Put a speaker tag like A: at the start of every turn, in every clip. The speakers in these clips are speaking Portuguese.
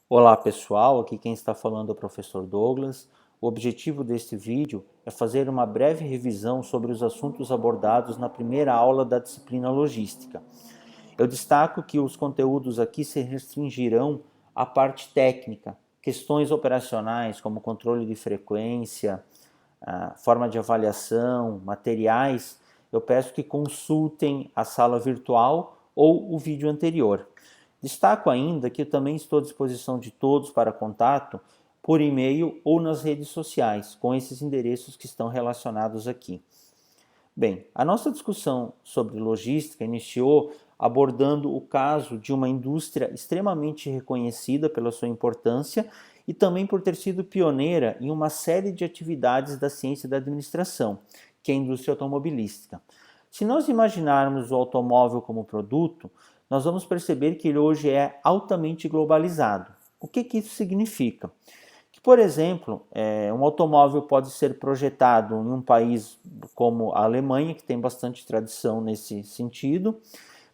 A: Olá pessoal, aqui quem está falando é o professor Douglas. O objetivo deste vídeo é fazer uma breve revisão sobre os assuntos abordados na primeira aula da disciplina Logística. Eu destaco que os conteúdos aqui se restringirão à parte técnica, questões operacionais como controle de frequência, forma de avaliação, materiais. Eu peço que consultem a sala virtual ou o vídeo anterior. Destaco ainda que eu também estou à disposição de todos para contato por e-mail ou nas redes sociais, com esses endereços que estão relacionados aqui. Bem, a nossa discussão sobre logística iniciou abordando o caso de uma indústria extremamente reconhecida pela sua importância e também por ter sido pioneira em uma série de atividades da ciência da administração, que é a indústria automobilística. Se nós imaginarmos o automóvel como produto, nós vamos perceber que ele hoje é altamente globalizado. O que isso significa? Que, por exemplo, um automóvel pode ser projetado em um país como a Alemanha, que tem bastante tradição nesse sentido,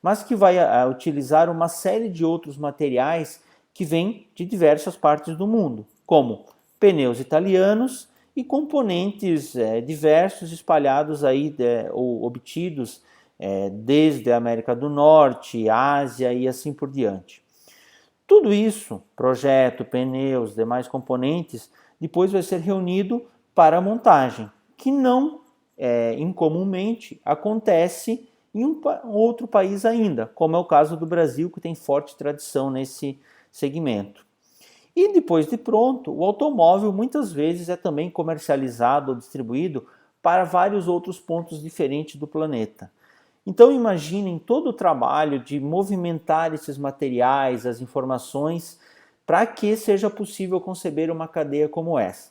A: mas que vai utilizar uma série de outros materiais que vêm de diversas partes do mundo, como pneus italianos e componentes diversos espalhados aí ou obtidos desde a América do Norte, Ásia e assim por diante. Tudo isso, projeto, pneus, demais componentes, depois vai ser reunido para a montagem, que não incomumente acontece em um outro país ainda, como é o caso do Brasil, que tem forte tradição nesse segmento. E depois de pronto, o automóvel muitas vezes é também comercializado ou distribuído para vários outros pontos diferentes do planeta. Então imaginem todo o trabalho de movimentar esses materiais, as informações, para que seja possível conceber uma cadeia como essa.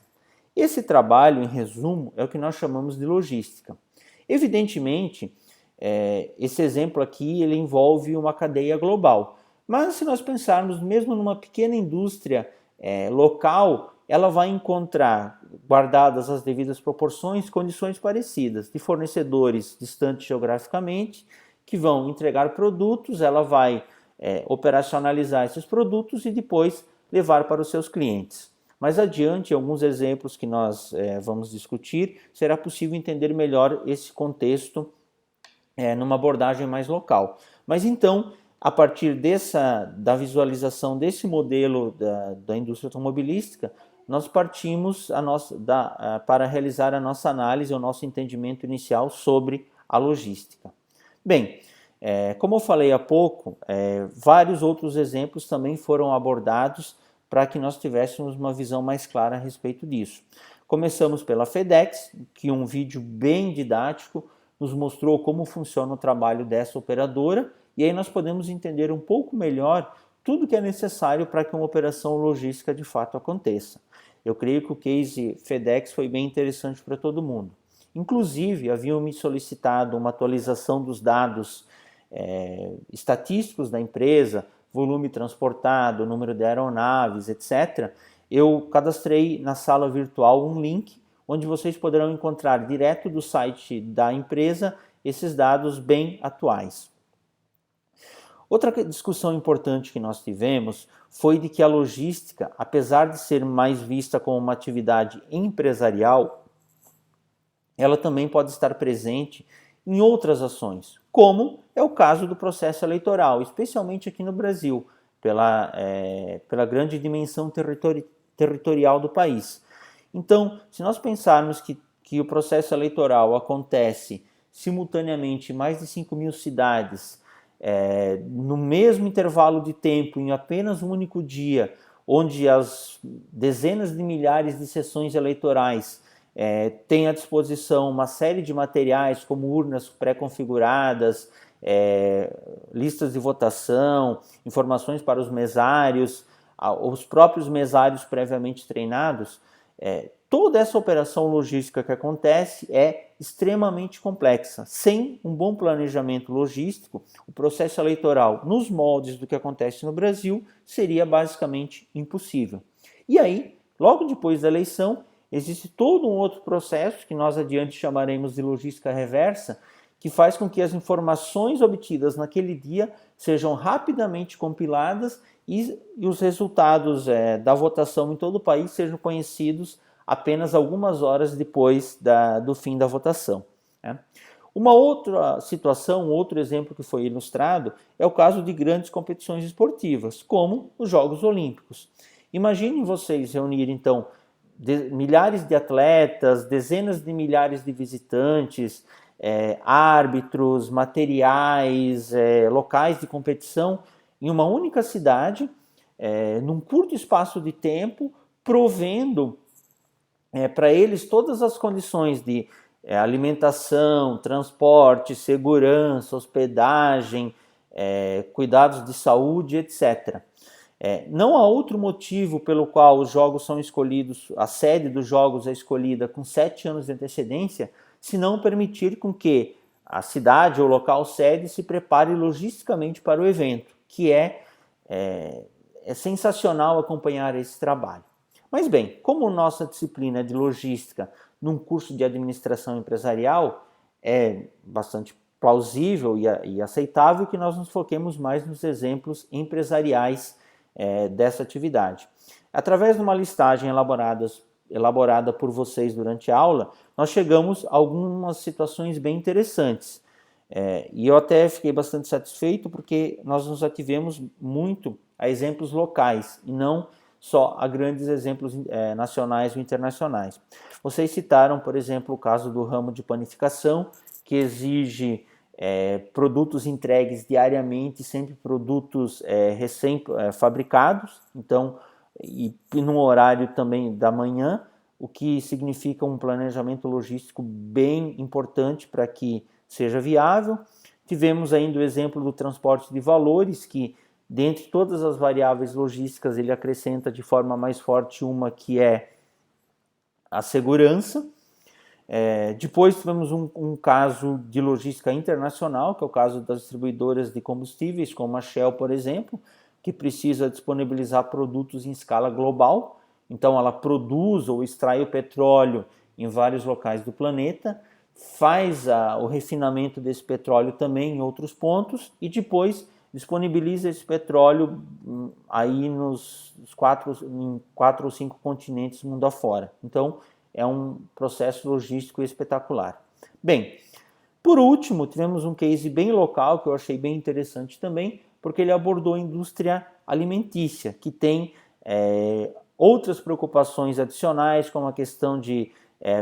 A: Esse trabalho, em resumo, é o que nós chamamos de logística. Evidentemente, esse exemplo aqui ele envolve uma cadeia global, mas se nós pensarmos mesmo numa pequena indústria local, ela vai encontrar, guardadas as devidas proporções, condições parecidas, de fornecedores distantes geograficamente, que vão entregar produtos, ela vai operacionalizar esses produtos e depois levar para os seus clientes. Mais adiante, alguns exemplos que nós vamos discutir, será possível entender melhor esse contexto numa abordagem mais local. Mas então, a partir da visualização desse modelo da indústria automobilística, nós partimos para realizar a nossa análise, o nosso entendimento inicial sobre a logística. Bem, como eu falei há pouco, vários outros exemplos também foram abordados para que nós tivéssemos uma visão mais clara a respeito disso. Começamos pela FedEx, que um vídeo bem didático nos mostrou como funciona o trabalho dessa operadora, e aí nós podemos entender um pouco melhor tudo que é necessário para que uma operação logística de fato aconteça. Eu creio que o case FedEx foi bem interessante para todo mundo. Inclusive, haviam me solicitado uma atualização dos dados estatísticos da empresa, volume transportado, número de aeronaves, etc. Eu cadastrei na sala virtual um link onde vocês poderão encontrar direto do site da empresa esses dados bem atuais. Outra discussão importante que nós tivemos foi de que a logística, apesar de ser mais vista como uma atividade empresarial, ela também pode estar presente em outras ações, como é o caso do processo eleitoral, especialmente aqui no Brasil, pela grande dimensão territorial do país. Então, se nós pensarmos que o processo eleitoral acontece simultaneamente em mais de 5.000 cidades, no mesmo intervalo de tempo, em apenas um único dia, onde as dezenas de milhares de sessões eleitorais têm à disposição uma série de materiais, como urnas pré-configuradas, listas de votação, informações para os mesários, os próprios mesários previamente treinados, toda essa operação logística que acontece é extremamente complexa. Sem um bom planejamento logístico, o processo eleitoral, nos moldes do que acontece no Brasil, seria basicamente impossível. E aí, logo depois da eleição, existe todo um outro processo que nós adiante chamaremos de logística reversa, que faz com que as informações obtidas naquele dia sejam rapidamente compiladas e os resultados da votação em todo o país sejam conhecidos apenas algumas horas depois do fim da votação. Né? Uma outra situação, outro exemplo que foi ilustrado é o caso de grandes competições esportivas, como os Jogos Olímpicos. Imaginem vocês reunirem, então, milhares de atletas, dezenas de milhares de visitantes, árbitros, materiais, locais de competição em uma única cidade, num curto espaço de tempo, provendo para eles todas as condições de alimentação, transporte, segurança, hospedagem, cuidados de saúde, etc. Não há outro motivo pelo qual os jogos são escolhidos, a sede dos jogos é escolhida com 7 anos de antecedência, se não permitir com que a cidade ou local sede se prepare logisticamente para o evento, que é sensacional acompanhar esse trabalho. Mas bem, como nossa disciplina é de logística num curso de administração empresarial, é bastante plausível e aceitável que nós nos foquemos mais nos exemplos empresariais dessa atividade. Através de uma listagem elaborada por vocês durante a aula, nós chegamos a algumas situações bem interessantes. E eu até fiquei bastante satisfeito porque nós nos ativemos muito a exemplos locais e não só a grandes exemplos nacionais ou internacionais. Vocês citaram, por exemplo, o caso do ramo de panificação, que exige produtos entregues diariamente, sempre produtos recém-fabricados, então, e num horário também da manhã, o que significa um planejamento logístico bem importante para que seja viável. Tivemos ainda o exemplo do transporte de valores, que dentre todas as variáveis logísticas ele acrescenta de forma mais forte uma que é a segurança. Depois tivemos um caso de logística internacional, que é o caso das distribuidoras de combustíveis, como a Shell, por exemplo, que precisa disponibilizar produtos em escala global. Então ela produz ou extrai o petróleo em vários locais do planeta, faz o refinamento desse petróleo também em outros pontos e depois disponibiliza esse petróleo aí em 4 ou 5 continentes mundo afora. Então é um processo logístico espetacular. Bem, por último, tivemos um case bem local que eu achei bem interessante também, porque ele abordou a indústria alimentícia, que tem outras preocupações adicionais, como a questão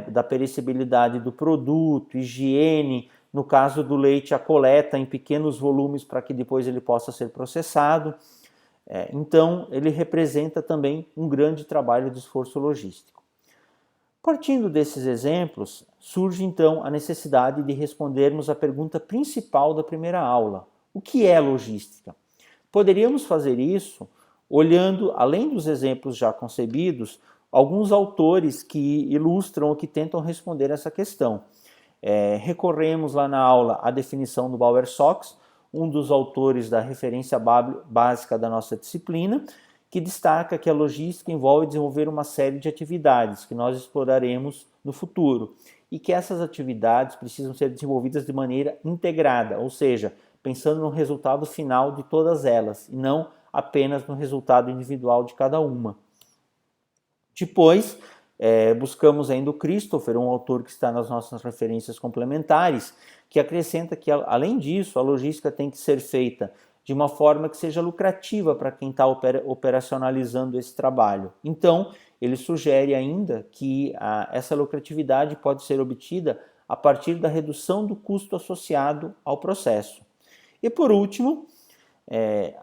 A: da perecibilidade do produto, higiene, no caso do leite, a coleta em pequenos volumes para que depois ele possa ser processado. Então, ele representa também um grande trabalho de esforço logístico. Partindo desses exemplos, surge então a necessidade de respondermos à pergunta principal da primeira aula: o que é logística? Poderíamos fazer isso olhando, além dos exemplos já concebidos, alguns autores que ilustram ou que tentam responder essa questão. Recorremos lá na aula à definição do Bauer-Sox, um dos autores da referência básica da nossa disciplina, que destaca que a logística envolve desenvolver uma série de atividades que nós exploraremos no futuro e que essas atividades precisam ser desenvolvidas de maneira integrada, ou seja, pensando no resultado final de todas elas e não apenas no resultado individual de cada uma. Depois, buscamos ainda o Christopher, um autor que está nas nossas referências complementares, que acrescenta que, além disso, a logística tem que ser feita de uma forma que seja lucrativa para quem está operacionalizando esse trabalho. Então, ele sugere ainda que essa lucratividade pode ser obtida a partir da redução do custo associado ao processo. E por último,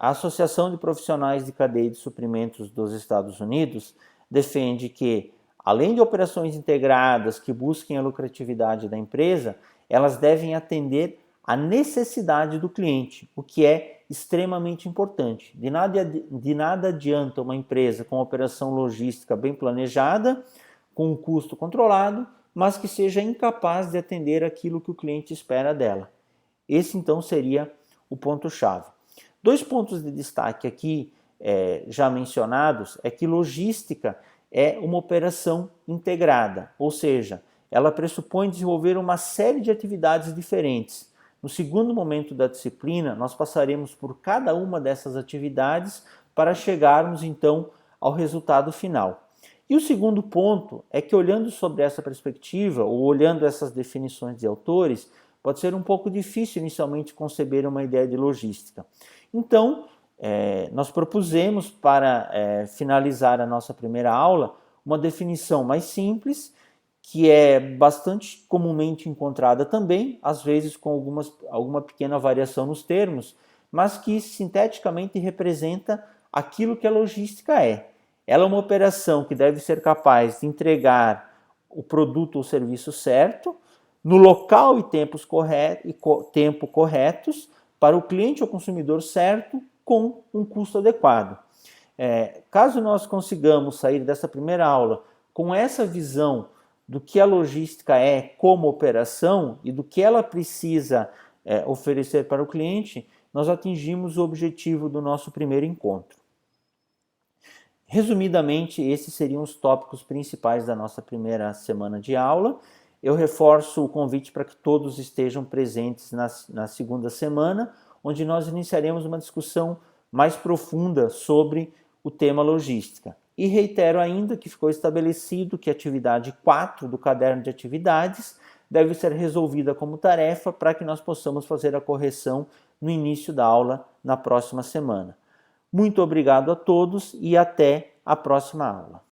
A: a Associação de Profissionais de Cadeia de Suprimentos dos Estados Unidos defende que, além de operações integradas que busquem a lucratividade da empresa, elas devem atender à necessidade do cliente, o que é extremamente importante. De nada adianta uma empresa com operação logística bem planejada, com um custo controlado, mas que seja incapaz de atender aquilo que o cliente espera dela. Esse, então, seria o ponto-chave. 2 pontos de destaque aqui já mencionados é que logística é uma operação integrada, ou seja, ela pressupõe desenvolver uma série de atividades diferentes. No segundo momento da disciplina, nós passaremos por cada uma dessas atividades para chegarmos então ao resultado final. E o segundo ponto é que, olhando sobre essa perspectiva, ou olhando essas definições de autores, pode ser um pouco difícil inicialmente conceber uma ideia de logística. Então, nós propusemos para finalizar a nossa primeira aula uma definição mais simples, que é bastante comumente encontrada também, às vezes com alguma pequena variação nos termos, mas que sinteticamente representa aquilo que a logística é. Ela é uma operação que deve ser capaz de entregar o produto ou serviço certo, no local e tempo corretos, para o cliente ou consumidor certo, com um custo adequado. Caso nós consigamos sair dessa primeira aula com essa visão do que a logística é como operação e do que ela precisa oferecer para o cliente, nós atingimos o objetivo do nosso primeiro encontro. Resumidamente, esses seriam os tópicos principais da nossa primeira semana de aula. Eu reforço o convite para que todos estejam presentes na segunda semana, onde nós iniciaremos uma discussão mais profunda sobre o tema logística. E reitero ainda que ficou estabelecido que a atividade 4 do caderno de atividades deve ser resolvida como tarefa para que nós possamos fazer a correção no início da aula na próxima semana. Muito obrigado a todos e até a próxima aula.